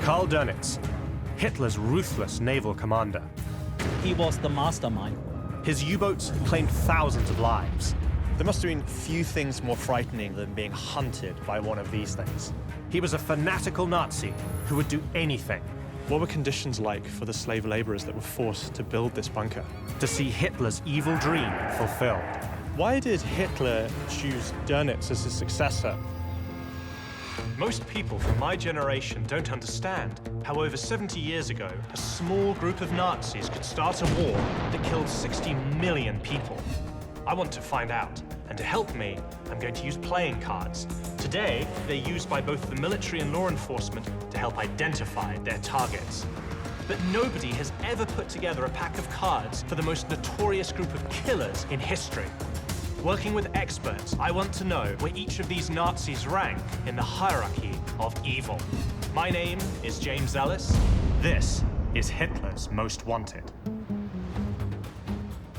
Karl Dönitz, Hitler's ruthless naval commander. He was the mastermind. His U-boats claimed thousands of lives. There must have been few things more frightening than being hunted by one of these things. He was a fanatical Nazi who would do anything. What were conditions like for the slave laborers that were forced to build this bunker? To see Hitler's evil dream fulfilled. Why did Hitler choose Dönitz as his successor? Most people from my generation don't understand how over 70 years ago, a small group of Nazis could start a war that killed 60 million people. I want to find out, and to help me, I'm going to use playing cards. Today, they're used by both the military and law enforcement to help identify their targets. But nobody has ever put together a pack of cards for the most notorious group of killers in history. Working with experts, I want to know where each of these Nazis rank in the hierarchy of evil. My name is James Ellis. This is Hitler's Most Wanted.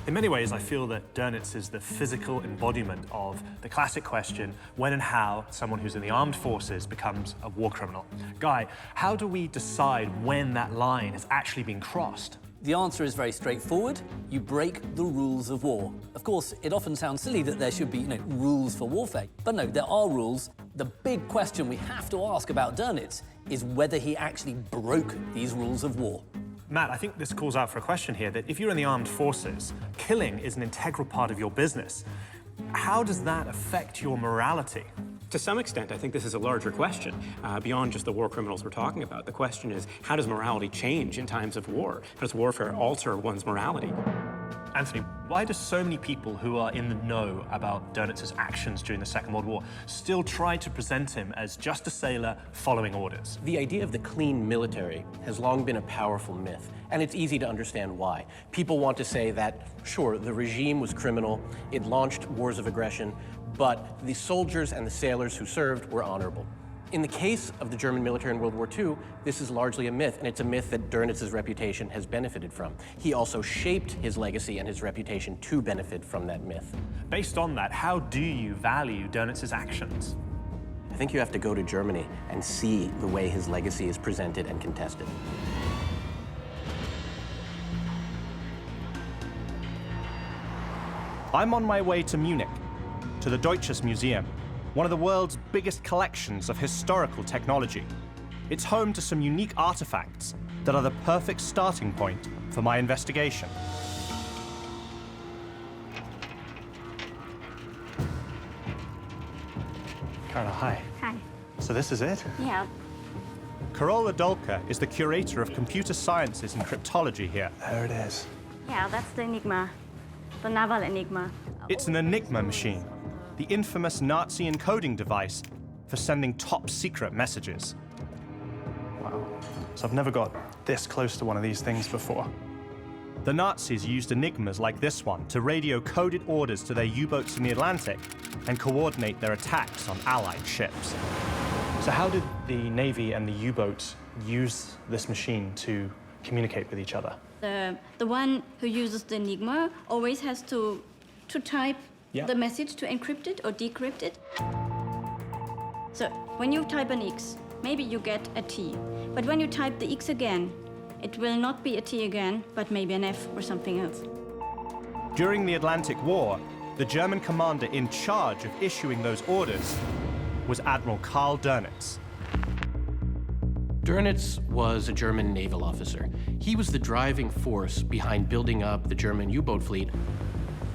In many ways, I feel that Dönitz is the physical embodiment of the classic question, when and how someone who's in the armed forces becomes a war criminal. Guy, how do we decide when that line has actually been crossed? The answer is very straightforward. You break the rules of war. Of course, it often sounds silly that there should be, rules for warfare. But no, there are rules. The big question we have to ask about Dönitz is whether he actually broke these rules of war. Matt, I think this calls out for a question here, that if you're in the armed forces, killing is an integral part of your business. How does that affect your morality? To some extent, I think this is a larger question, beyond just the war criminals we're talking about. The question is, how does morality change in times of war? How does warfare alter one's morality? Anthony, why do so many people who are in the know about Dönitz's actions during the Second World War still try to present him as just a sailor following orders? The idea of the clean military has long been a powerful myth, and it's easy to understand why. People want to say that, sure, the regime was criminal, it launched wars of aggression, but the soldiers and the sailors who served were honorable. In the case of the German military in World War II, this is largely a myth, and it's a myth that Dönitz's reputation has benefited from. He also shaped his legacy and his reputation to benefit from that myth. Based on that, how do you value Dönitz's actions? I think you have to go to Germany and see the way his legacy is presented and contested. I'm on my way to Munich, to the Deutsches Museum, one of the world's biggest collections of historical technology. It's home to some unique artifacts that are the perfect starting point for my investigation. Carla, hi. Hi. So this is it? Yeah. Carola Dolka is the curator of computer sciences and cryptology here. There it is. Yeah, that's the Enigma. The naval Enigma. It's an Enigma machine, the infamous Nazi encoding device for sending top-secret messages. Wow. So I've never got this close to one of these things before. The Nazis used Enigmas like this one to radio coded orders to their U-boats in the Atlantic and coordinate their attacks on Allied ships. So how did the Navy and the U-boats use this machine to communicate with each other? The one who uses the Enigma always has to type the message to encrypt it or decrypt it. So when you type an X, maybe you get a T. But when you type the X again, it will not be a T again, but maybe an F or something else. During the Atlantic War, the German commander in charge of issuing those orders was Admiral Karl Dönitz. Dönitz was a German naval officer. He was the driving force behind building up the German U-boat fleet.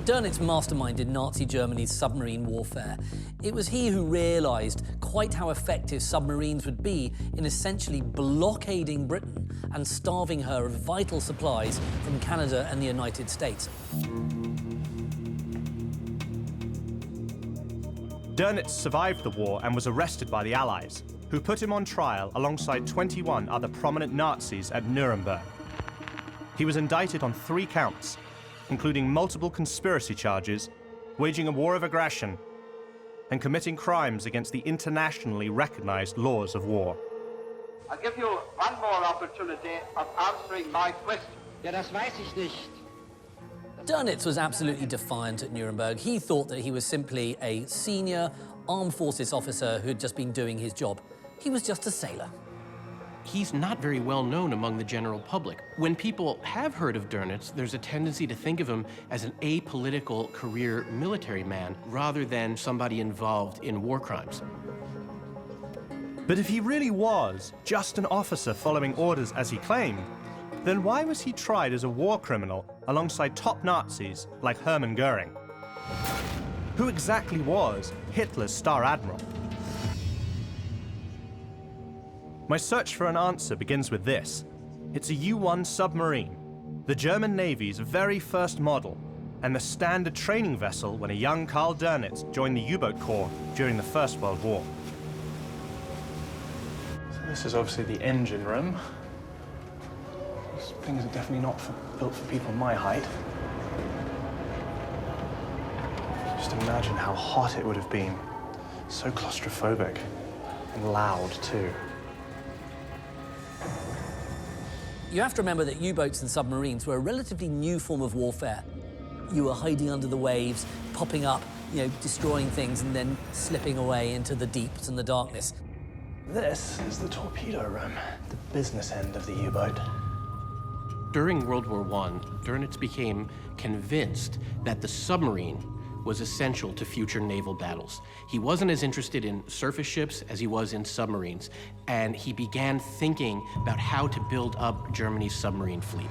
Dönitz masterminded Nazi Germany's submarine warfare. It was he who realized quite how effective submarines would be in essentially blockading Britain and starving her of vital supplies from Canada and the United States. Dönitz survived the war and was arrested by the Allies, who put him on trial alongside 21 other prominent Nazis at Nuremberg. He was indicted on 3 counts, including multiple conspiracy charges, waging a war of aggression, and committing crimes against the internationally recognized laws of war. I'll give you one more opportunity of answering my question. Ja, das weiß ich nicht. Dönitz was absolutely defiant at Nuremberg. He thought that he was simply a senior armed forces officer who had just been doing his job. He was just a sailor. he's not very well known among the general public. When people have heard of Dönitz, there's a tendency to think of him as an apolitical career military man rather than somebody involved in war crimes. But if he really was just an officer following orders as he claimed, then why was he tried as a war criminal alongside top Nazis like Hermann Goering? Who exactly was Hitler's Star Admiral? My search for an answer begins with this. It's a U-1 submarine, the German Navy's very first model, and the standard training vessel when a young Karl Dönitz joined the U-boat corps during the First World War. So this is obviously the engine room. These things are definitely not built for people my height. Just imagine how hot it would have been. So claustrophobic and loud too. You have to remember that U-boats and submarines were a relatively new form of warfare. You were hiding under the waves, popping up, destroying things, and then slipping away into the deeps and the darkness. This is the torpedo room, the business end of the U-boat. During World War I, Dönitz became convinced that the submarine was essential to future naval battles. He wasn't as interested in surface ships as he was in submarines, and he began thinking about how to build up Germany's submarine fleet.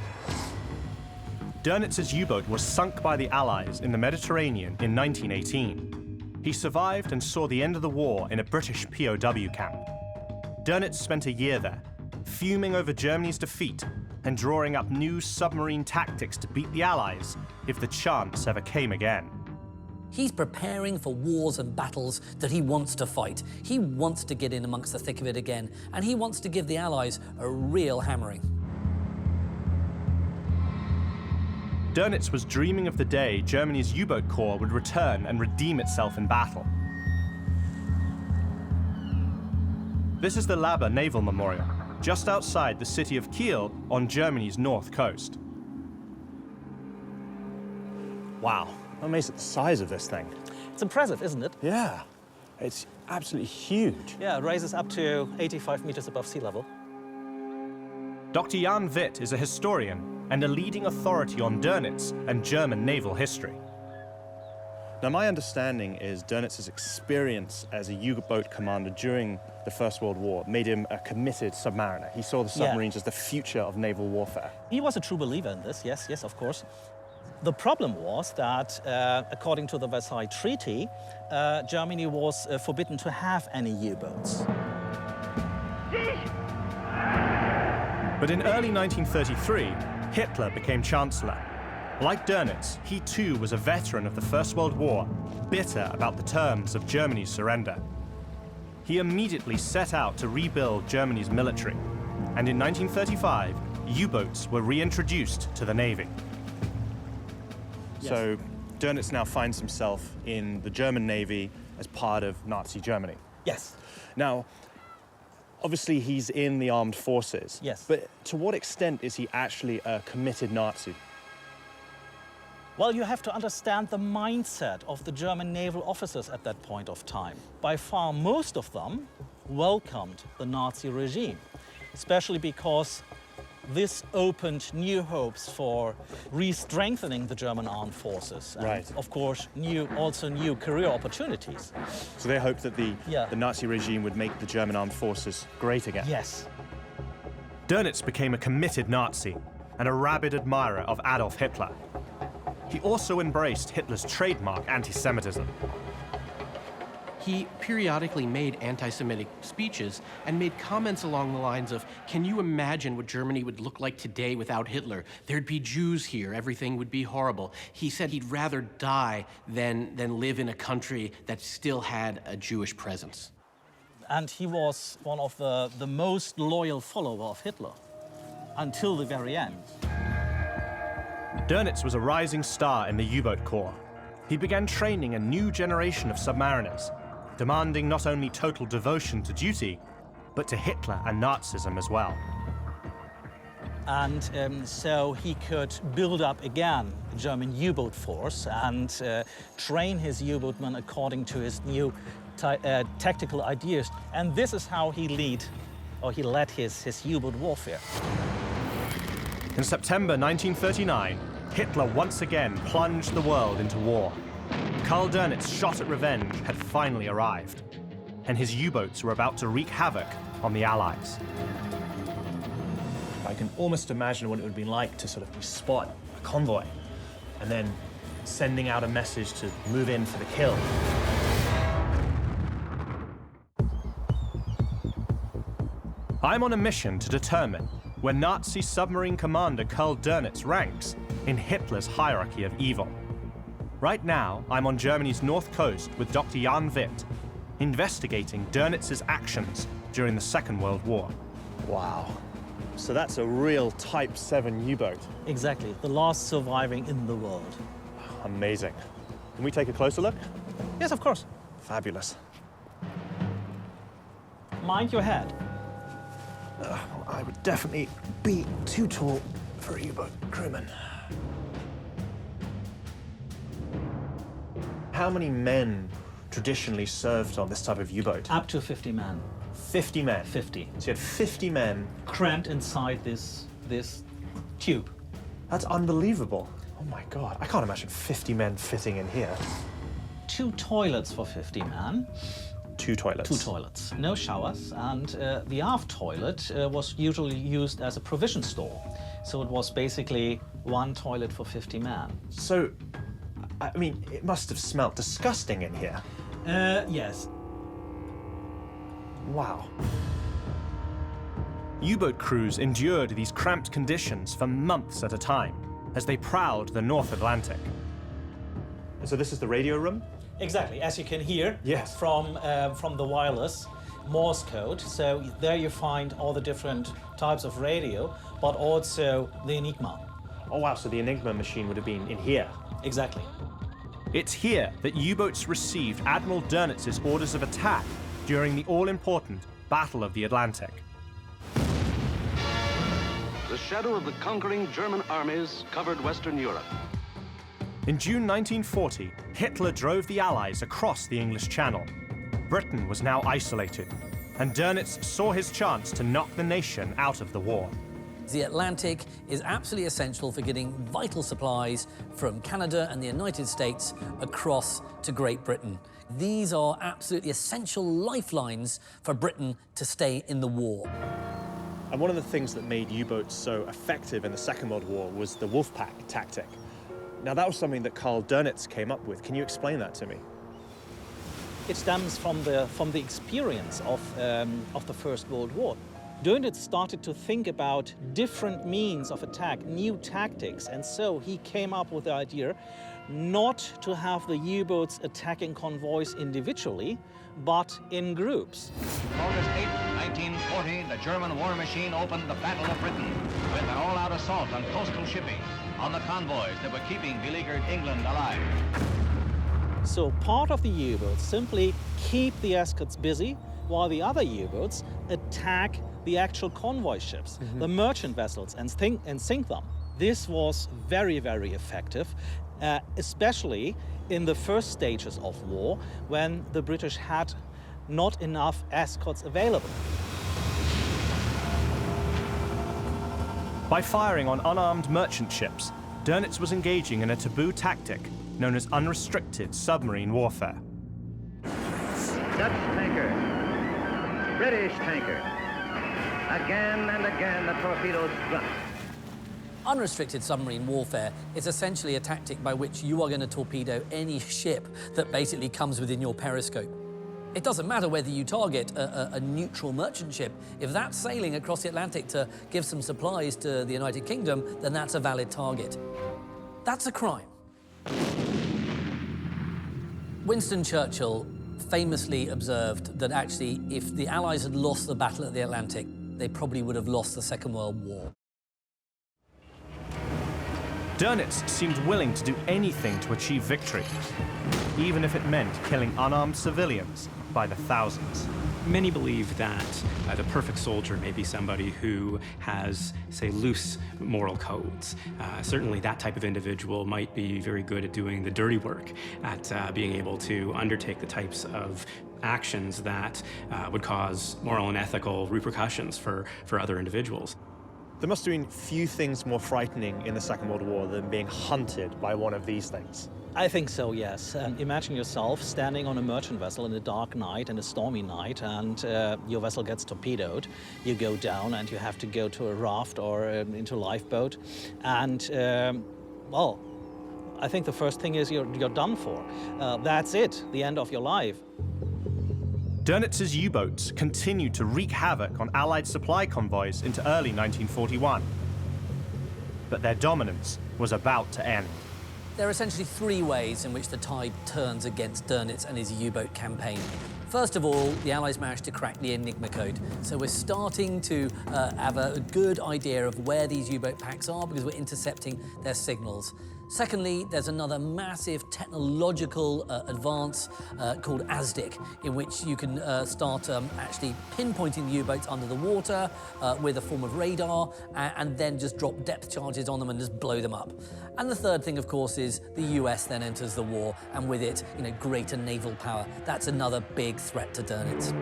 Dönitz's U-boat was sunk by the Allies in the Mediterranean in 1918. He survived and saw the end of the war in a British POW camp. Dönitz spent a year there, fuming over Germany's defeat and drawing up new submarine tactics to beat the Allies if the chance ever came again. He's preparing for wars and battles that he wants to fight. He wants to get in amongst the thick of it again, and he wants to give the Allies a real hammering. Dönitz was dreaming of the day Germany's U-boat corps would return and redeem itself in battle. This is the Laber Naval Memorial, just outside the city of Kiel on Germany's north coast. Wow, amazed at the size of this thing. It's impressive, isn't it? Yeah, it's absolutely huge. Yeah, it rises up to 85 meters above sea level. Dr. Jan Witt is a historian and a leading authority on Dönitz and German naval history. Now, my understanding is Dönitz's experience as a U-boat commander during the First World War made him a committed submariner. He saw the submarines as the future of naval warfare. He was a true believer in this, yes, of course. The problem was that, according to the Versailles Treaty, Germany was forbidden to have any U-boats. But in early 1933, Hitler became Chancellor. Like Dönitz, he too was a veteran of the First World War, bitter about the terms of Germany's surrender. He immediately set out to rebuild Germany's military, and in 1935, U-boats were reintroduced to the Navy. Yes. So Dönitz now finds himself in the German Navy as part of Nazi Germany. Yes. Now, obviously he's in the armed forces. Yes. But to what extent is he actually a committed Nazi? Well, you have to understand the mindset of the German naval officers at that point of time. By far, most of them welcomed the Nazi regime, especially because this opened new hopes for re-strengthening the German armed forces. And right. Of course, also new career opportunities. So they hoped that the Nazi regime would make the German armed forces great again. Yes. Dönitz became a committed Nazi and a rabid admirer of Adolf Hitler. He also embraced Hitler's trademark anti-Semitism. He periodically made anti-Semitic speeches and made comments along the lines of, can you imagine what Germany would look like today without Hitler? There'd be Jews here, everything would be horrible. He said he'd rather die than live in a country that still had a Jewish presence. And he was one of the most loyal follower of Hitler until the very end. Dönitz was a rising star in the U-boat corps. He began training a new generation of submariners, demanding not only total devotion to duty, but to Hitler and Nazism as well. And so he could build up again the German U-boat force and train his U-boatmen according to his new tactical ideas. And this is how he led or he led his U-boat warfare. In September 1939, Hitler once again plunged the world into war. Karl Dönitz's shot at revenge had finally arrived, and his U-boats were about to wreak havoc on the Allies. I can almost imagine what it would have been like to sort of spot a convoy and then sending out a message to move in for the kill. I'm on a mission to determine where Nazi submarine commander Karl Dönitz ranks in Hitler's hierarchy of evil. Right now, I'm on Germany's north coast with Dr. Jan Witt, investigating Dönitz's actions during the Second World War. Wow. So that's a real Type 7 U-boat. Exactly, the last surviving in the world. Amazing. Can we take a closer look? Yes, of course. Fabulous. Mind your head. I would definitely be too tall for a U-boat crewman. How many men traditionally served on this type of U-boat? Up to 50 men. 50 men? 50. So you had 50 men. Cramped inside this tube. That's unbelievable. Oh my God, I can't imagine 50 men fitting in here. 2 toilets for 50 men. 2 toilets? 2 toilets, no showers, and the aft toilet was usually used as a provision store. So it was basically 1 toilet for 50 men. So, I mean, it must have smelled disgusting in here. Yes. Wow. U-boat crews endured these cramped conditions for months at a time as they prowled the North Atlantic. So this is the radio room? Exactly, as you can hear Yes. from the wireless Morse code. So there you find all the different types of radio, but also the Enigma. Oh wow, so the Enigma machine would have been in here. Exactly. It's here that U-boats received Admiral Dönitz's orders of attack during the all-important Battle of the Atlantic. The shadow of the conquering German armies covered Western Europe. In June 1940, Hitler drove the Allies across the English Channel. Britain was now isolated, and Dönitz saw his chance to knock the nation out of the war. The Atlantic is absolutely essential for getting vital supplies from Canada and the United States across to Great Britain. These are absolutely essential lifelines for Britain to stay in the war. And one of the things that made U-boats so effective in the Second World War was the Wolfpack tactic. Now, that was something that Karl Dönitz came up with. Can you explain that to me? It stems from the experience of the First World War. Dönitz started to think about different means of attack, new tactics, and so he came up with the idea not to have the U-boats attacking convoys individually, but in groups. August 8, 1940, the German war machine opened the Battle of Britain with an all-out assault on coastal shipping, on the convoys that were keeping beleaguered England alive. So part of the U-boats simply keep the escorts busy, while the other U-boats attack the actual convoy ships, the merchant vessels, and sink them. This was very, very effective, especially in the first stages of war, when the British had not enough escorts available. By firing on unarmed merchant ships, Dönitz was engaging in a taboo tactic known as unrestricted submarine warfare. Dutch tanker, British tanker. Again and again the torpedoes struck. Unrestricted submarine warfare is essentially a tactic by which you are going to torpedo any ship that basically comes within your periscope. It doesn't matter whether you target a neutral merchant ship. If that's sailing across the Atlantic to give some supplies to the United Kingdom, then that's a valid target. That's a crime. Winston Churchill famously observed that actually, if the Allies had lost the Battle of the Atlantic, they probably would have lost the Second World War. Dönitz seemed willing to do anything to achieve victory, even if it meant killing unarmed civilians by the thousands. Many believe that the perfect soldier may be somebody who has, say, loose moral codes. Certainly that type of individual might be very good at doing the dirty work, at being able to undertake the types of actions that would cause moral and ethical repercussions for other individuals. There must have been few things more frightening in the Second World War than being hunted by one of these things. I think so, yes. And imagine yourself standing on a merchant vessel in a dark night, in a stormy night, and your vessel gets torpedoed. You go down and you have to go to a raft or into a lifeboat. And, well, I think the first thing is you're done for. That's it, the end of your life. Dönitz's U-boats continued to wreak havoc on Allied supply convoys into early 1941. But their dominance was about to end. There are essentially three ways in which the tide turns against Dönitz and his U-boat campaign. First of all, the Allies managed to crack the Enigma code. So we're starting to have a good idea of where these U-boat packs are because we're intercepting their signals. Secondly, there's another massive technological advance called ASDIC, in which you can start actually pinpointing the U-boats under the water with a form of radar and then just drop depth charges on them and just blow them up. And the third thing, of course, is the US then enters the war, and with it, greater naval power. That's another big threat to Dönitz.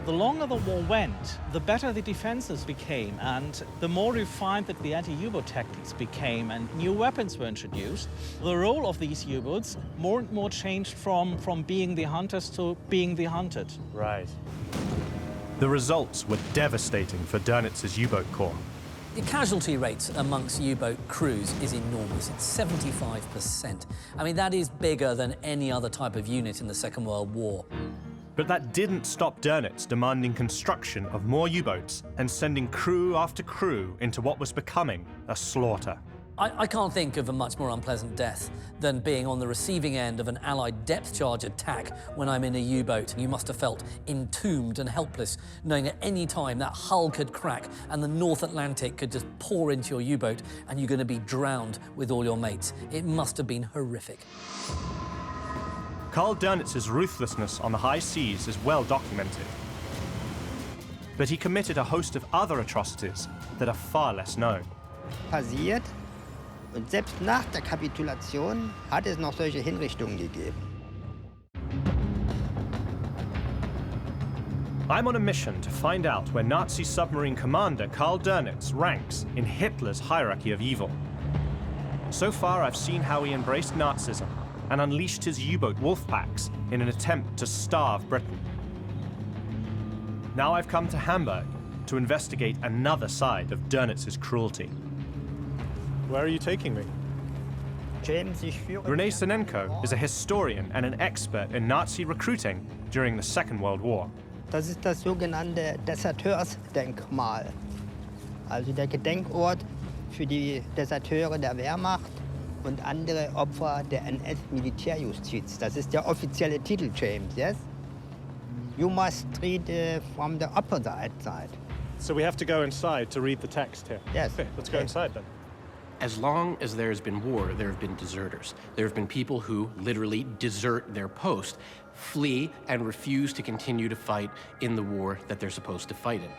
The longer the war went, the better the defenses became, and the more refined that the anti-U-boat tactics became, and new weapons were introduced. The role of these U-boats more and more changed from being the hunters to being the hunted. Right. The results were devastating for Dönitz's U-boat corps. The casualty rate amongst U-boat crews is enormous. It's 75%. I mean, that is bigger than any other type of unit in the Second World War. But that didn't stop Dönitz demanding construction of more U-boats and sending crew after crew into what was becoming a slaughter. I can't think of a much more unpleasant death than being on the receiving end of an Allied depth charge attack when I'm in a U-boat. You must have felt entombed and helpless, knowing at any time that hull could crack and the North Atlantic could just pour into your U-boat and you're going to be drowned with all your mates. It must have been horrific. Karl Dönitz's ruthlessness on the high seas is well documented. But he committed a host of other atrocities that are far less known. Passiert. Und selbst nach der Kapitulation hat es noch solche Hinrichtungen gegeben. I'm on a mission to find out where Nazi submarine commander Karl Dönitz ranks in Hitler's hierarchy of evil. So far, I've seen how he embraced Nazism and unleashed his U-boat Wolfpacks in an attempt to starve Britain. Now I've come to Hamburg to investigate another side of Dönitz's cruelty. Where are you taking me? James, ich führe... René Sinenko is a historian and an expert in Nazi recruiting during the Second World War. Das ist das sogenannte Deserteursdenkmal. Also der Gedenkort für die Deserteure der Wehrmacht und andere Opfer der NS-Militärjustiz. Das ist der offizielle Titel, James, yes? You must read from the opposite side. So we have to go inside to read the text here? Yes. Okay, let's go inside then. As long as there's been war, there have been deserters. There have been people who literally desert their post, flee, and refuse to continue to fight in the war that they're supposed to fight in.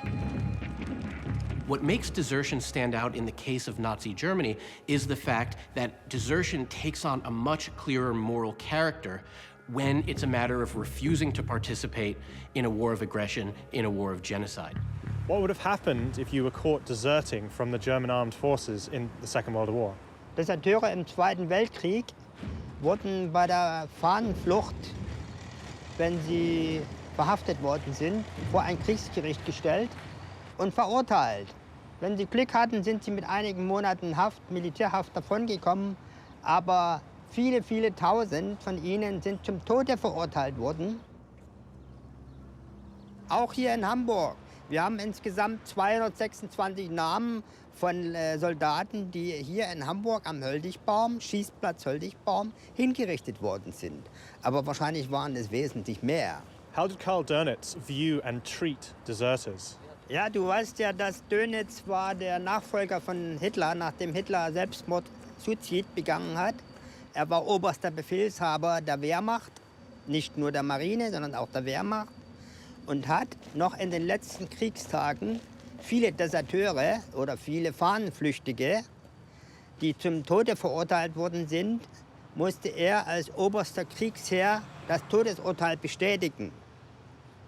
What makes desertion stand out in the case of Nazi Germany is the fact that desertion takes on a much clearer moral character when it's a matter of refusing to participate in a war of aggression, in a war of genocide. What would have happened if you were caught deserting from the German armed forces in the Second World War? Deserteure im Zweiten Weltkrieg wurden bei der Fahnenflucht, wenn sie verhaftet worden sind, vor ein Kriegsgericht gestellt und verurteilt. Wenn sie Glück hatten, sind sie mit einigen Monaten Haft, Militärhaft davongekommen, aber viele, viele Tausend von ihnen sind zum Tode verurteilt worden. Auch hier in Hamburg. Wir haben insgesamt 226 Namen von Soldaten, die hier in Hamburg am Höldigbaum, Schießplatz Höldigbaum, hingerichtet worden sind. Aber wahrscheinlich waren es wesentlich mehr. How did Karl Dönitz view and treat deserters? Ja, du weißt ja, dass Dönitz war der Nachfolger von Hitler, nachdem Hitler Selbstmord, Suizid begangen hat. Er war oberster Befehlshaber der Wehrmacht nicht nur der Marine, sondern auch der Wehrmacht und hat noch in den letzten Kriegstagen viele Deserteure oder viele Fahnenflüchtige, die zum Tode verurteilt worden sind, musste er als oberster Kriegsherr das Todesurteil bestätigen.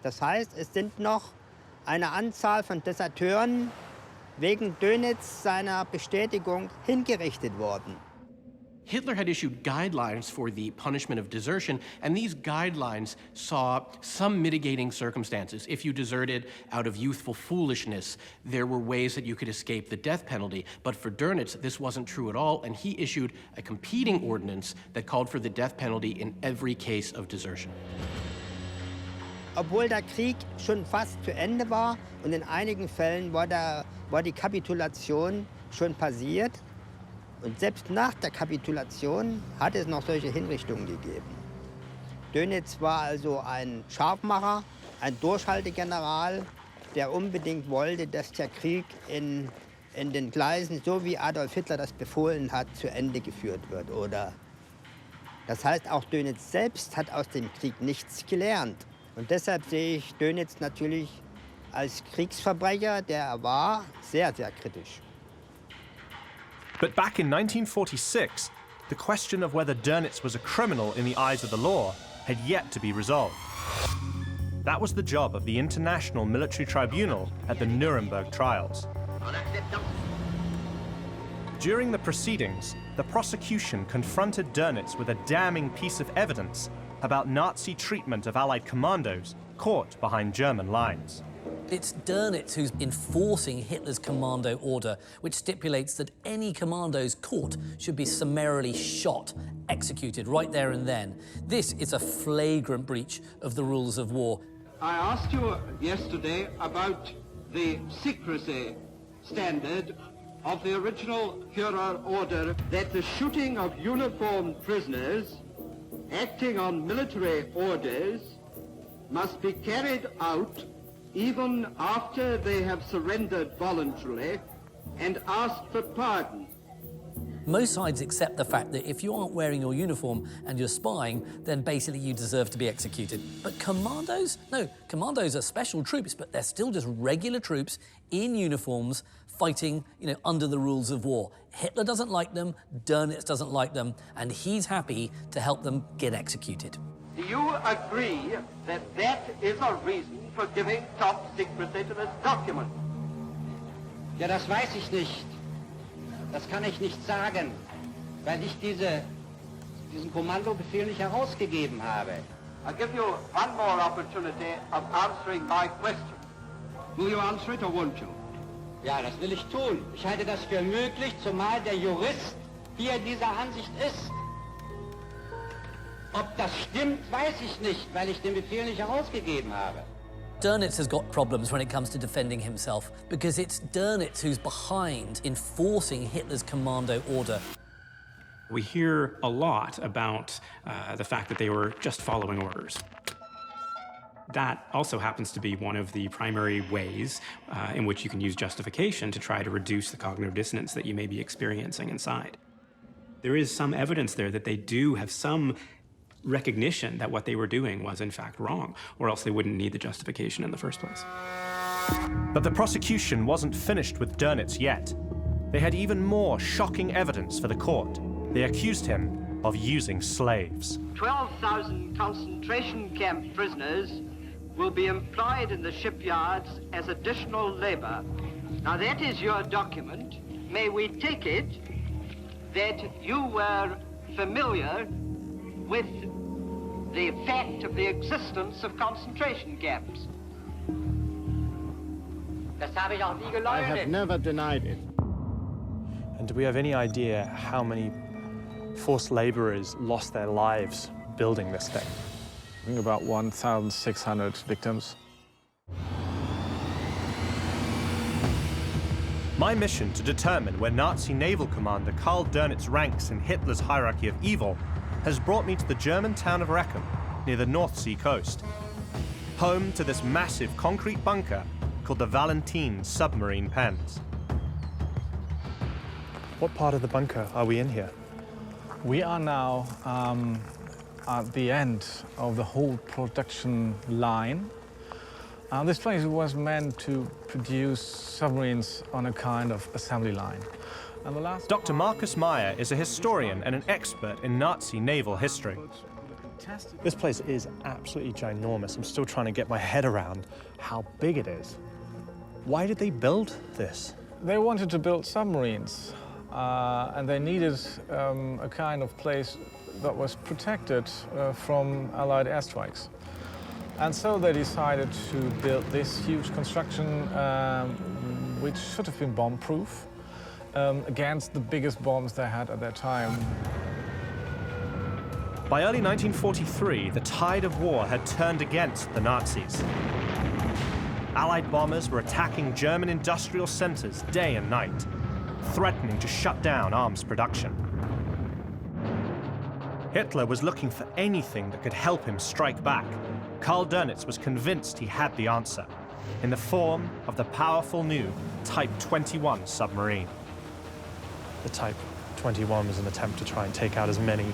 Das heißt, es sind noch eine Anzahl von Deserteuren wegen Dönitz seiner Bestätigung hingerichtet worden. Hitler had issued guidelines for the punishment of desertion, and these guidelines saw some mitigating circumstances. If you deserted out of youthful foolishness, there were ways that you could escape the death penalty. But for Dönitz, this wasn't true at all, and he issued a competing ordinance that called for the death penalty in every case of desertion. Obwohl der Krieg schon fast zu Ende war und in einigen Fällen war die Kapitulation schon passiert, und selbst nach der Kapitulation hat es noch solche Hinrichtungen gegeben. Dönitz war also ein Scharfmacher, ein Durchhaltegeneral, der unbedingt wollte, dass der Krieg in den Gleisen, so wie Adolf Hitler das befohlen hat, zu Ende geführt wird. Das heißt, auch Dönitz selbst hat aus dem Krieg nichts gelernt. Und deshalb sehe ich Dönitz natürlich als Kriegsverbrecher, der er war, sehr, sehr kritisch. But back in 1946, the question of whether Dönitz was a criminal in the eyes of the law had yet to be resolved. That was the job of the International Military Tribunal at the Nuremberg Trials. During the proceedings, the prosecution confronted Dönitz with a damning piece of evidence about Nazi treatment of Allied commandos caught behind German lines. It's Dönitz who's enforcing Hitler's Commando Order, which stipulates that any commandos caught should be summarily shot, executed right there and then. This is a flagrant breach of the rules of war. I asked you yesterday about the secrecy standard of the original Führer order that the shooting of uniformed prisoners acting on military orders must be carried out even after they have surrendered voluntarily and asked for pardon. Most sides accept the fact that if you aren't wearing your uniform and you're spying, then basically you deserve to be executed. But commandos? No, commandos are special troops, but they're still just regular troops in uniforms fighting, under the rules of war. Hitler doesn't like them, Dönitz doesn't like them, and he's happy to help them get executed. Do you agree that that is a reason for giving top secrecy to this document? Ja, das weiß ich nicht. Das kann ich nicht sagen, weil ich diesen Kommandobefehl nicht herausgegeben habe. I'll give you one more opportunity of answering my question. Will you answer it or won't you? Ja, das will ich tun. Ich halte das für möglich, zumal der Jurist hier dieser Ansicht ist. Ob das stimmt, weiß ich nicht, weil ich den Befehl nicht herausgegeben habe. Dönitz has got problems when it comes to defending himself because it's Dönitz who's behind enforcing Hitler's Commando Order. We hear a lot about the fact that they were just following orders. That also happens to be one of the primary ways in which you can use justification to try to reduce the cognitive dissonance that you may be experiencing inside. There is some evidence there that they do have some recognition that what they were doing was in fact wrong, or else they wouldn't need the justification in the first place. But the prosecution wasn't finished with Dönitz yet. They had even more shocking evidence for the court. They accused him of using slaves. 12,000 concentration camp prisoners will be employed in the shipyards as additional labor. Now that is your document. May we take it that you were familiar with the fact of the existence of concentration camps? Das habe ich auch nie geleugnet. I have never denied it. And do we have any idea how many forced laborers lost their lives building this thing? I think about 1,600 victims. My mission to determine where Nazi naval commander Karl Dönitz ranks in Hitler's hierarchy of evil has brought me to the German town of Rechem, near the North Sea coast, home to this massive concrete bunker called the Valentin submarine pens. What part of the bunker are we in here? We are now at the end of the whole production line. This place was meant to produce submarines on a kind of assembly line. And the last Dr. Marcus Meyer is a historian and an expert in Nazi naval history. This place is absolutely ginormous. I'm still trying to get my head around how big it is. Why did they build this? They wanted to build submarines, and they needed a kind of place that was protected from Allied airstrikes. And so they decided to build this huge construction, which should have been bomb-proof, against the biggest bombs they had at that time. By early 1943, the tide of war had turned against the Nazis. Allied bombers were attacking German industrial centers day and night, threatening to shut down arms production. Hitler was looking for anything that could help him strike back. Karl Dönitz was convinced he had the answer, in the form of the powerful new Type 21 submarine. The Type 21 was an attempt to try and take out as many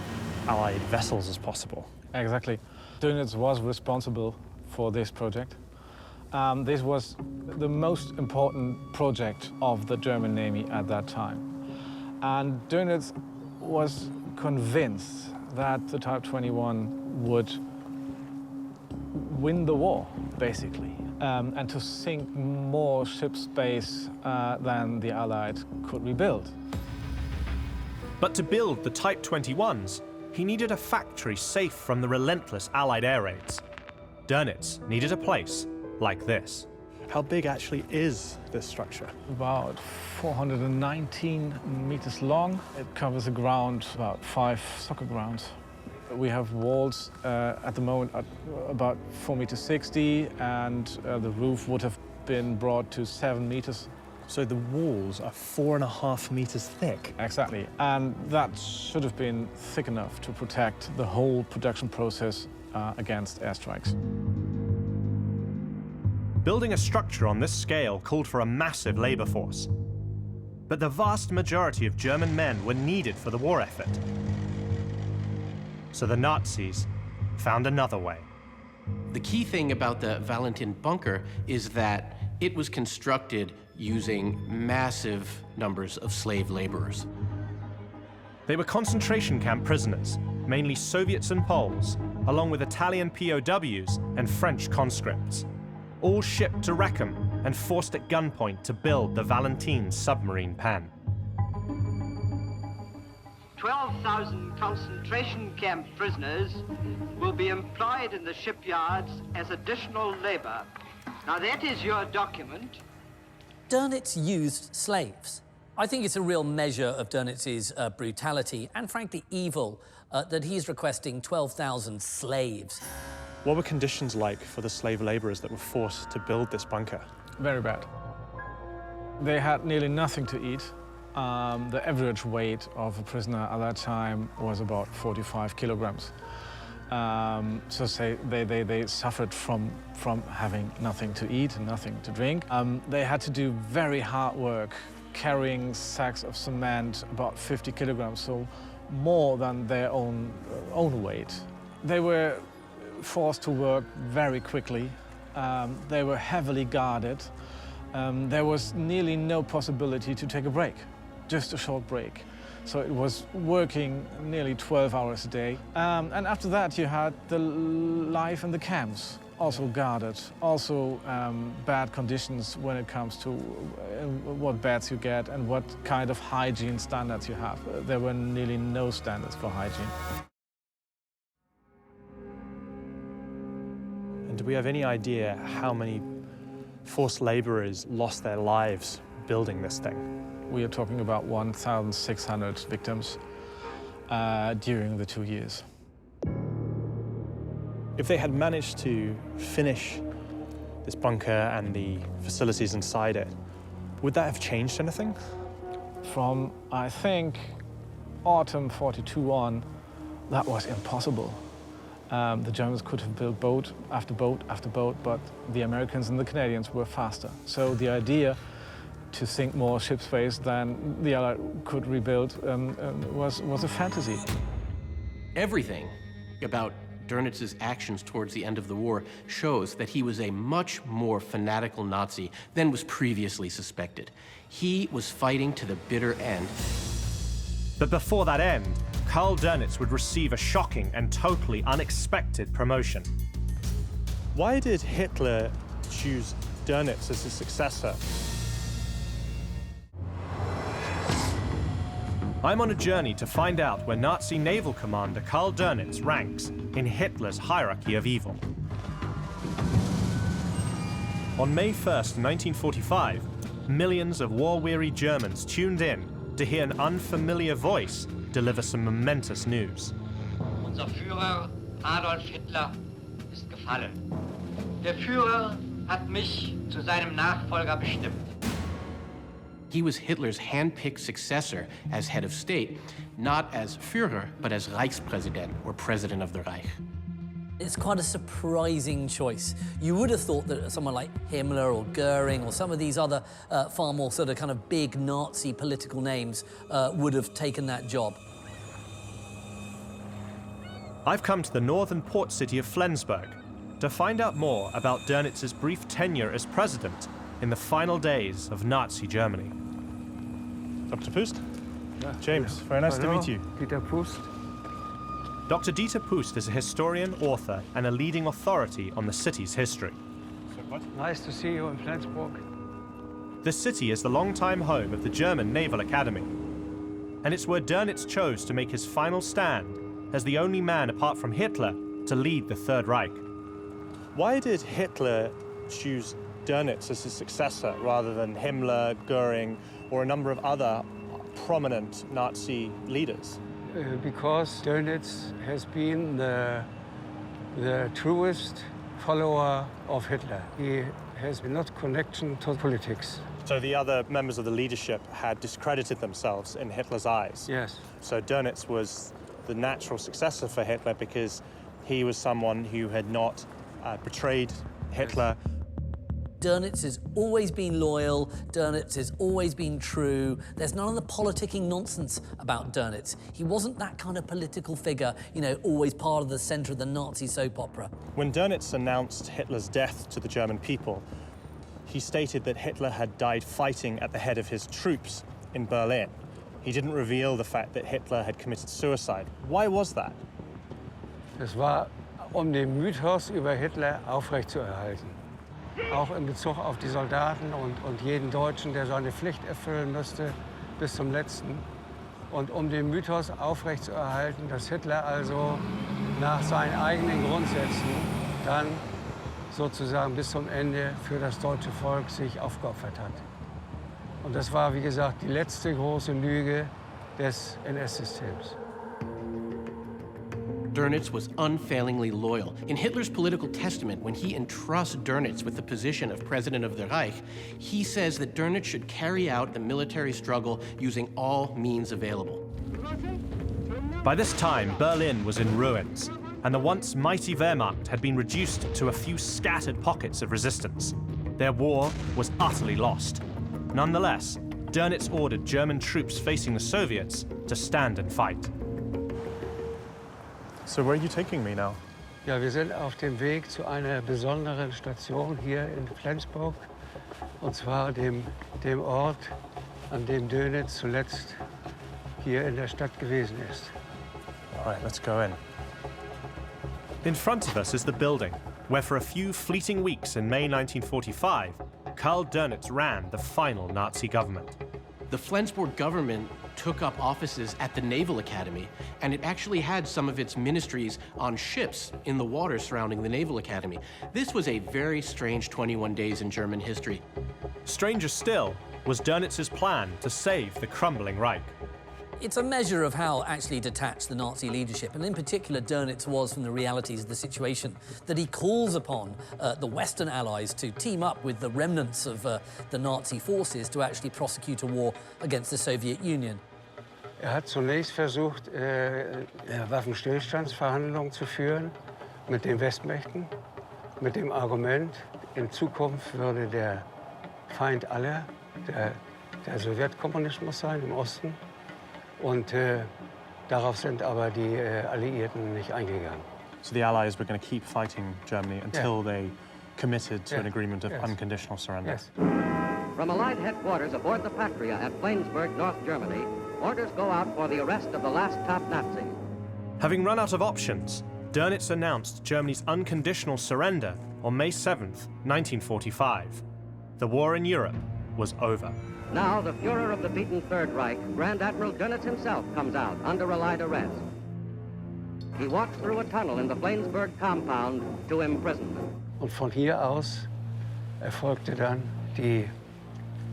Allied vessels as possible. Exactly. Dönitz was responsible for this project. This was the most important project of the German Navy at that time. And Dönitz was convinced that the Type 21 would win the war, basically, and to sink more ship space than the Allies could rebuild. But to build the Type 21s, he needed a factory safe from the relentless Allied air raids. Dönitz needed a place like this. How big actually is this structure? About 419 meters long. It covers a ground about 5 soccer grounds. We have walls at the moment at about 4.60 meters, and the roof would have been brought to 7 meters. So the walls are 4.5 meters thick? Exactly, and that should have been thick enough to protect the whole production process against airstrikes. Building a structure on this scale called for a massive labor force. But the vast majority of German men were needed for the war effort. So the Nazis found another way. The key thing about the Valentin bunker is that it was constructed using massive numbers of slave laborers. They were concentration camp prisoners, mainly Soviets and Poles, along with Italian POWs and French conscripts, all shipped to Wrexham and forced at gunpoint to build the Valentin submarine pen. 12,000 concentration camp prisoners will be employed in the shipyards as additional labor. Now that is your document. Dönitz used slaves. I think it's a real measure of Dönitz's brutality and, frankly, evil that he's requesting 12,000 slaves. What were conditions like for the slave laborers that were forced to build this bunker? Very bad. They had nearly nothing to eat. The average weight of a prisoner at that time was about 45 kilograms. So say they suffered from having nothing to eat and nothing to drink. They had to do very hard work, carrying sacks of cement about 50 kilograms, so more than their own weight. They were forced to work very quickly. They were heavily guarded. There was nearly no possibility to take a break, just a short break. So it was working nearly 12 hours a day. And after that, you had the life in the camps, also guarded, also bad conditions when it comes to what beds you get and what kind of hygiene standards you have. There were nearly no standards for hygiene. And do we have any idea how many forced laborers lost their lives building this thing? We are talking about 1,600 victims during the 2 years. If they had managed to finish this bunker and the facilities inside it, would that have changed anything? From, I think, autumn 42 on, that was impossible. The Germans could have built boat after boat after boat, but the Americans and the Canadians were faster. So the idea to sink more ship space than the Allies could rebuild was a fantasy. Everything about Dönitz's actions towards the end of the war shows that he was a much more fanatical Nazi than was previously suspected. He was fighting to the bitter end. But before that end, Karl Dönitz would receive a shocking and totally unexpected promotion. Why did Hitler choose Dönitz as his successor? I'm on a journey to find out where Nazi naval commander Karl Dönitz ranks in Hitler's hierarchy of evil. On May 1st, 1945, millions of war-weary Germans tuned in to hear an unfamiliar voice deliver some momentous news. Unser Führer Adolf Hitler ist gefallen. Der Führer hat mich zu seinem Nachfolger bestimmt. He was Hitler's hand-picked successor as head of state, not as Führer, but as Reichspräsident, or President of the Reich. It's quite a surprising choice. You would have thought that someone like Himmler or Goering or some of these other far more sort of kind of big Nazi political names would have taken that job. I've come to the northern port city of Flensburg to find out more about Dönitz's brief tenure as president in the final days of Nazi Germany. Dr. Pust? Yeah. James, very nice to meet you. Dieter Pust. Dr. Dieter Pust is a historian, author, and a leading authority on the city's history. Nice to see you in Flensburg. The city is the longtime home of the German Naval Academy, and it's where Dönitz chose to make his final stand as the only man apart from Hitler to lead the Third Reich. Why did Hitler choose Dönitz as his successor rather than Himmler, Goering, or a number of other prominent Nazi leaders? Because Dönitz has been the truest follower of Hitler. He has not connection to politics. So the other members of the leadership had discredited themselves in Hitler's eyes. Yes. So Dönitz was the natural successor for Hitler because he was someone who had not betrayed Hitler. Dönitz has always been loyal, Dönitz has always been true. There's none of the politicking nonsense about Dönitz. He wasn't that kind of political figure, you know, always part of the center of the Nazi soap opera. When Dönitz announced Hitler's death to the German people, he stated that Hitler had died fighting at the head of his troops in Berlin. He didn't reveal the fact that Hitler had committed suicide. Why was that? Das war, den Mythos über Hitler aufrechtzuerhalten. Auch in Bezug auf die Soldaten und jeden Deutschen, der seine Pflicht erfüllen müsste, bis zum Letzten. Und den Mythos aufrechtzuerhalten, dass Hitler also nach seinen eigenen Grundsätzen dann sozusagen bis zum Ende für das deutsche Volk sich aufgeopfert hat. Und das war, wie gesagt, die letzte große Lüge des NS-Systems. Dönitz was unfailingly loyal. In Hitler's political testament, when he entrusts Dönitz with the position of President of the Reich, he says that Dönitz should carry out the military struggle using all means available. By this time, Berlin was in ruins, and the once mighty Wehrmacht had been reduced to a few scattered pockets of resistance. Their war was utterly lost. Nonetheless, Dönitz ordered German troops facing the Soviets to stand and fight. So where are you taking me now? Ja, wir sind auf dem Weg zu einer besonderen Station hier in Flensburg. Und zwar dem Ort, an dem Dönitz zuletzt hier in der Stadt gewesen ist. All right, let's go in. In front of us is the building, where for a few fleeting weeks in May 1945, Karl Dönitz ran the final Nazi government. The Flensburg government took up offices at the Naval Academy, and it actually had some of its ministries on ships in the water surrounding the Naval Academy. This was a very strange 21 days in German history. Stranger still was Dönitz's plan to save the crumbling Reich. It's a measure of how actually detached the Nazi leadership, and in particular Dönitz, was from the realities of the situation, that he calls upon the Western allies to team up with the remnants of the Nazi forces to actually prosecute a war against the Soviet Union. Hat zunächst versucht, Waffenstillstandsverhandlungen zu führen mit den Westmächten, mit dem Argument, in Zukunft würde der Feind aller der Sowjetkommunismus sein im Osten. Und darauf sind aber die Alliierten nicht eingegangen. So the Allies were going to keep fighting Germany until they committed to an agreement of unconditional surrender. Yes. From Allied headquarters aboard the Patria at Flensburg, North Germany, orders go out for the arrest of the last top Nazi. Having run out of options, Dönitz announced Germany's unconditional surrender on May 7th, 1945. The war in Europe was over. Now the Führer of the beaten Third Reich, Grand Admiral Dönitz himself, comes out under Allied arrest. He walks through a tunnel in the Flensburg compound to imprisonment. Und von hier aus erfolgte dann die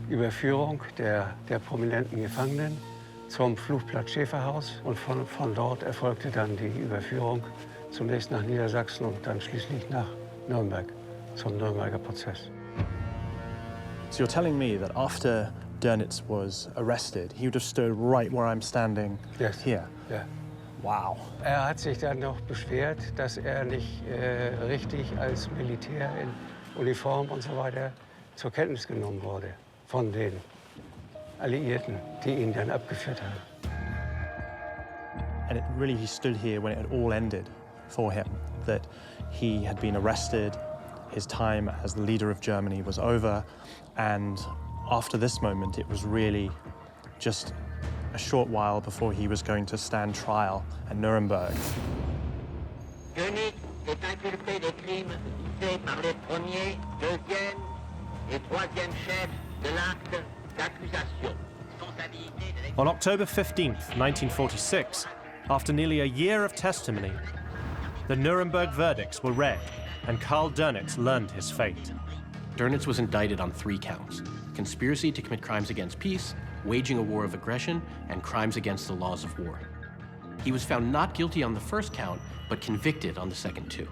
Überführung der prominenten Gefangenen zum Flugplatz Schäferhaus. Und von dort erfolgte dann die Überführung zunächst nach Niedersachsen und dann schließlich nach Nürnberg zum Nürnberger Prozess. So you're telling me that after Dönitz was arrested, he would have stood right where I'm standing here? Ja. Wow. Hat sich dann noch beschwert, dass nicht richtig als Militär in Uniform und so weiter zur Kenntnis genommen wurde von den Alliierten, die ihn dann abgeführt haben. And he stood here when it had all ended for him, that he had been arrested, his time as the leader of Germany was over, and after this moment it was really just a short while before he was going to stand trial at Nuremberg. Dönitz est inculpé des crimes faits par les premiers, deuxième et troisième chefs de l'acte d'accusation. On October 15th, 1946, after nearly a year of testimony, the Nuremberg verdicts were read and Karl Dönitz learned his fate. Dönitz was indicted on 3 counts: conspiracy to commit crimes against peace, waging a war of aggression, and crimes against the laws of war. He was found not guilty on the first count, but convicted on the second 2.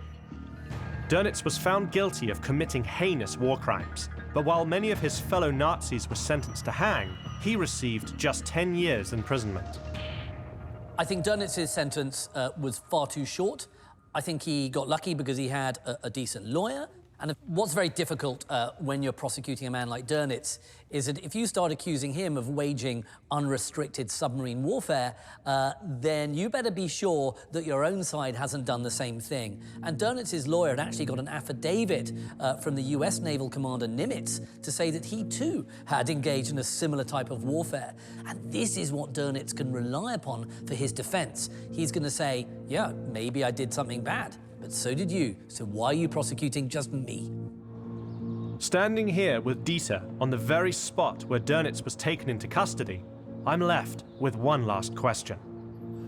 Dönitz was found guilty of committing heinous war crimes, but while many of his fellow Nazis were sentenced to hang, he received just 10 years imprisonment. I think Dönitz's sentence was far too short. I think he got lucky because he had a decent lawyer. And what's very difficult when you're prosecuting a man like Dönitz is that if you start accusing him of waging unrestricted submarine warfare, then you better be sure that your own side hasn't done the same thing. And Dönitz's lawyer had actually got an affidavit from the US naval commander Nimitz to say that he too had engaged in a similar type of warfare. And this is what Dönitz can rely upon for his defense. He's going to say, yeah, maybe I did something bad. But so did you, so why are you prosecuting just me? Standing here with Dieter on the very spot where Dönitz was taken into custody, I'm left with one last question.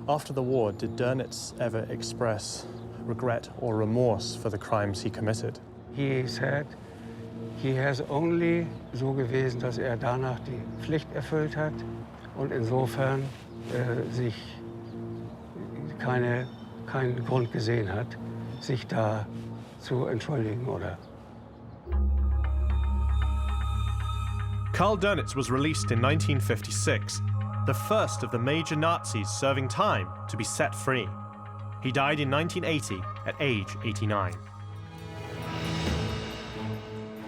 After the war, did Dönitz ever express regret or remorse for the crimes he committed? He said he has only so gewesen, dass danach die Pflicht erfüllt hat und insofern sich keinen Grund gesehen hat, sich da zu entschuldigen oder. Karl Dönitz was released in 1956, the first of the major Nazis serving time to be set free. He died in 1980 at age 89.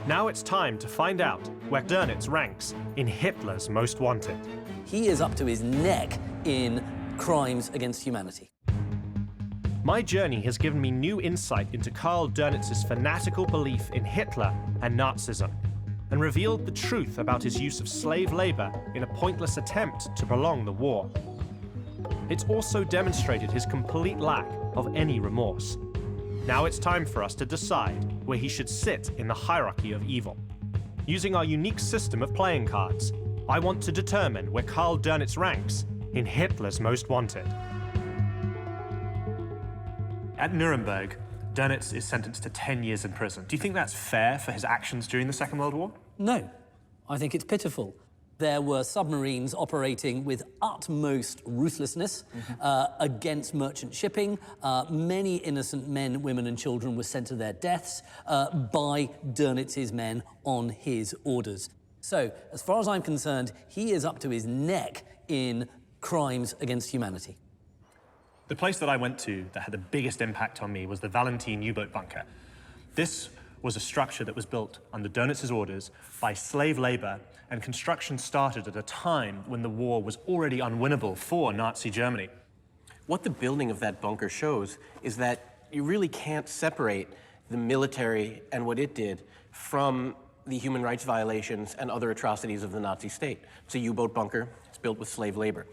Now it's time to find out where Dönitz ranks in Hitler's Most Wanted. He is up to his neck in crimes against humanity. My journey has given me new insight into Karl Dönitz's fanatical belief in Hitler and Nazism, and revealed the truth about his use of slave labor in a pointless attempt to prolong the war. It's also demonstrated his complete lack of any remorse. Now it's time for us to decide where he should sit in the hierarchy of evil. Using our unique system of playing cards, I want to determine where Karl Dönitz ranks in Hitler's Most Wanted. At Nuremberg, Dönitz is sentenced to 10 years in prison. Do you think that's fair for his actions during the Second World War? No, I think it's pitiful. There were submarines operating with utmost ruthlessness against merchant shipping. Many innocent men, women and children were sent to their deaths by Dönitz's men on his orders. So, as far as I'm concerned, he is up to his neck in crimes against humanity. The place that I went to that had the biggest impact on me was the Valentin U-boat bunker. This was a structure that was built under Dönitz's orders by slave labor, and construction started at a time when the war was already unwinnable for Nazi Germany. What the building of that bunker shows is that you really can't separate the military and what it did from the human rights violations and other atrocities of the Nazi state. It's a U-boat bunker. It's built with slave labor.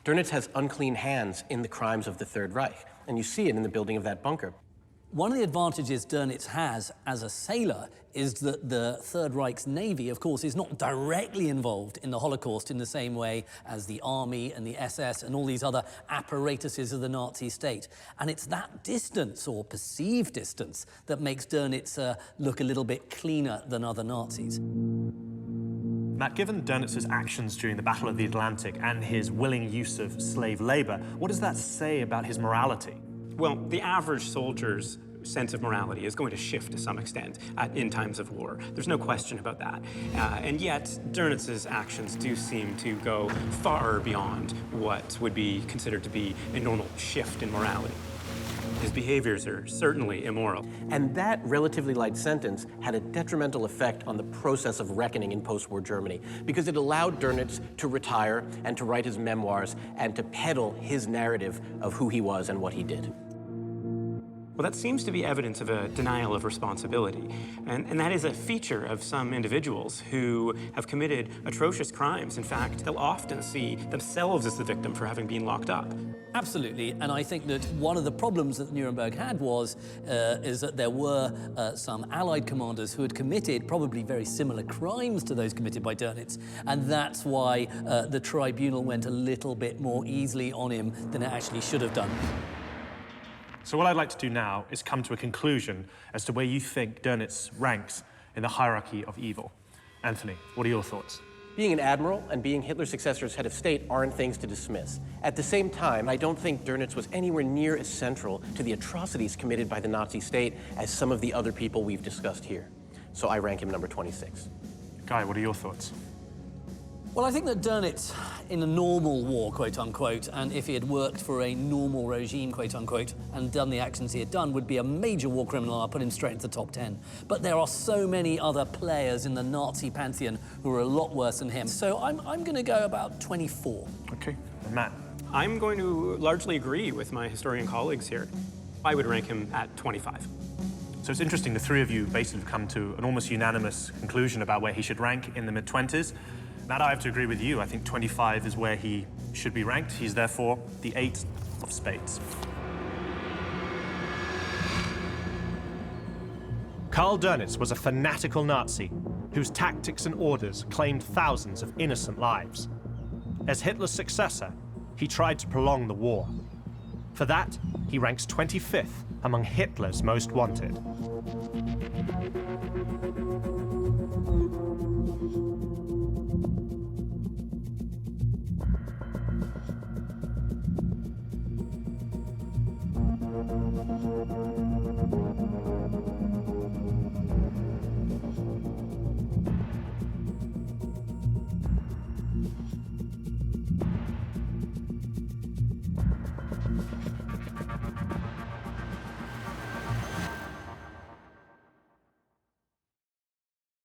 Dönitz has unclean hands in the crimes of the Third Reich, and you see it in the building of that bunker. One of the advantages Dönitz has as a sailor is that the Third Reich's Navy, of course, is not directly involved in the Holocaust in the same way as the Army and the SS and all these other apparatuses of the Nazi state. And it's that distance, or perceived distance, that makes Dönitz look a little bit cleaner than other Nazis. Matt, given Dönitz's actions during the Battle of the Atlantic and his willing use of slave labor, what does that say about his morality? Well, the average soldier's sense of morality is going to shift to some extent in times of war. There's no question about that. And yet, Dönitz's actions do seem to go far beyond what would be considered to be a normal shift in morality. His behaviors are certainly immoral. And that relatively light sentence had a detrimental effect on the process of reckoning in post-war Germany, because it allowed Dönitz to retire and to write his memoirs and to peddle his narrative of who he was and what he did. Well, that seems to be evidence of a denial of responsibility. And that is a feature of some individuals who have committed atrocious crimes. In fact, they'll often see themselves as the victim for having been locked up. Absolutely, and I think that one of the problems that Nuremberg had is that there were some Allied commanders who had committed probably very similar crimes to those committed by Dönitz, and that's why the tribunal went a little bit more easily on him than it actually should have done. So what I'd like to do now is come to a conclusion as to where you think Dönitz ranks in the hierarchy of evil. Anthony, what are your thoughts? Being an admiral and being Hitler's successor as head of state aren't things to dismiss. At the same time, I don't think Dönitz was anywhere near as central to the atrocities committed by the Nazi state as some of the other people we've discussed here. So I rank him number 26. Guy, what are your thoughts? Well, I think that Dönitz, in a normal war, quote-unquote, and if he had worked for a normal regime, quote-unquote, and done the actions he had done, would be a major war criminal. I'll put him straight into the top 10. But there are so many other players in the Nazi pantheon who are a lot worse than him. So I'm going to go about 24. Okay. And Matt? I'm going to largely agree with my historian colleagues here. I would rank him at 25. So it's interesting, the three of you basically have come to an almost unanimous conclusion about where he should rank in the mid-20s. Matt, I have to agree with you. I think 25 is where he should be ranked. He's therefore the 8 of spades. Karl Dönitz was a fanatical Nazi whose tactics and orders claimed thousands of innocent lives. As Hitler's successor, he tried to prolong the war. For that, he ranks 25th among Hitler's most wanted.